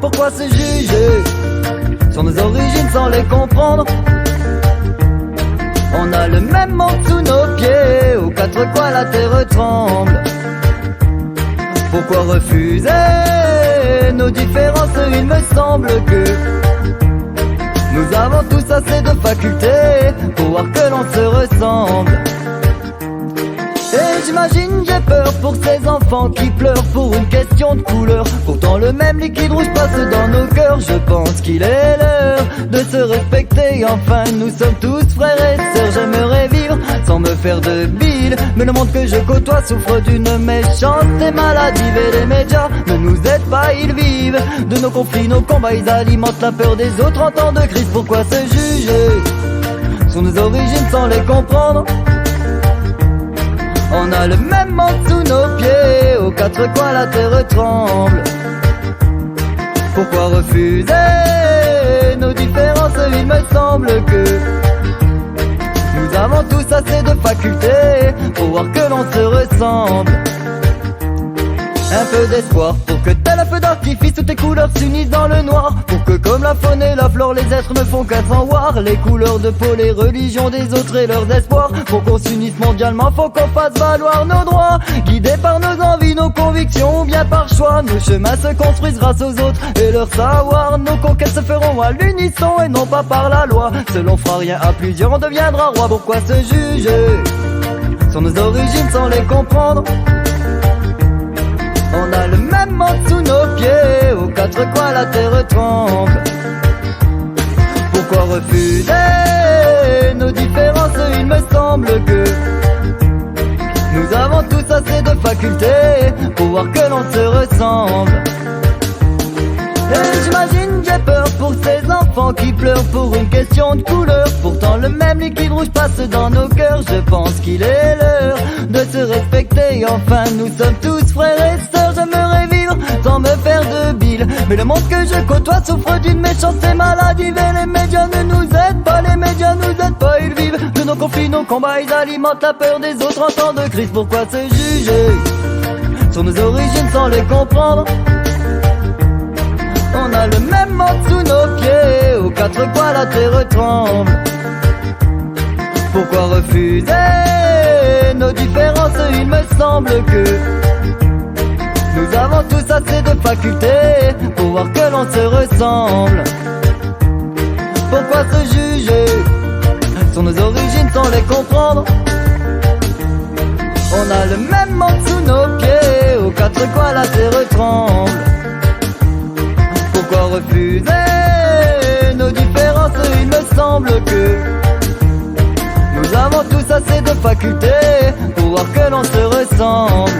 Pourquoi se juger sur nos origines sans les comprendre? On a le même monde sous nos pieds, aux quatre coins la terre tremble. Pourquoi refuser nos différences? Il me semble que nous avons tous assez de facultés pour voir que l'on se ressemble. Et j'imagine, j'ai peur pour ces enfants qui pleurent pour une question de couleur. Pourtant le même liquide rouge passe dans nos cœurs. Je pense qu'il est l'heure de se respecter. Enfin nous sommes tous frères et sœurs. J'aimerais vivre sans me faire de bile, mais le monde que je côtoie souffre d'une méchanceté maladive. Et les médias ne nous aident pas, ils vivent de nos conflits, nos combats. Ils alimentent la peur des autres en temps de crise. Pourquoi se juger sur nos origines sans les comprendre? On a le même monde sous nos pieds, aux quatre coins la terre tremble. Pourquoi refuser nos différences? Il me semble que nous avons tous assez de facultés pour voir que l'on se ressemble. Un peu d'espoir pour que tel un feu d'artifice toutes les couleurs s'unissent dans le noir. Pour que comme la faune et la flore les êtres ne font qu'un sans voir les couleurs de peau, les religions des autres et leurs espoirs. Pour qu'on s'unisse mondialement, faut qu'on fasse valoir nos droits. Guidés par nos envies, nos convictions ou bien par choix, nos chemins se construisent grâce aux autres et leur savoir. Nos conquêtes se feront à l'unisson et non pas par la loi. Seul on fera rien à plusieurs, on deviendra roi. Pourquoi se juger sur nos origines sans les comprendre? On a le même monde sous nos pieds, aux quatre coins la terre tremble. Pourquoi refuser nos différences? Il me semble que nous avons tous assez de facultés pour voir que l'on se ressemble. Et j'imagine, j'ai peur pour ces enfants qui pleurent pour une question de couleur. Pourtant le même liquide rouge passe dans nos cœurs. Je pense qu'il est l'heure de se respecter. Enfin nous sommes tous frères et sœurs. J'aimerais vivre sans me faire de bile, mais le monde que je côtoie souffre d'une méchanceté maladive. Et les médias ne nous aident pas, les médias nous aident pas. Ils vivent de nos conflits, nos combats. Ils alimentent la peur des autres en temps de crise. Pourquoi se juger sur nos origines sans les comprendre? On a le même monde sous nos pieds, aux quatre coins la terre tremble. Pourquoi refuser nos différences? Il me semble que nous avons tous assez de facultés pour voir que l'on se ressemble. Pourquoi se juger sur nos origines sans les comprendre? On a le même monde sous nos pieds, aux quatre coins la terre tremble. Pourquoi refuser nos différences? Il me semble que nous avons tous assez de facultés pour voir que l'on se ressemble.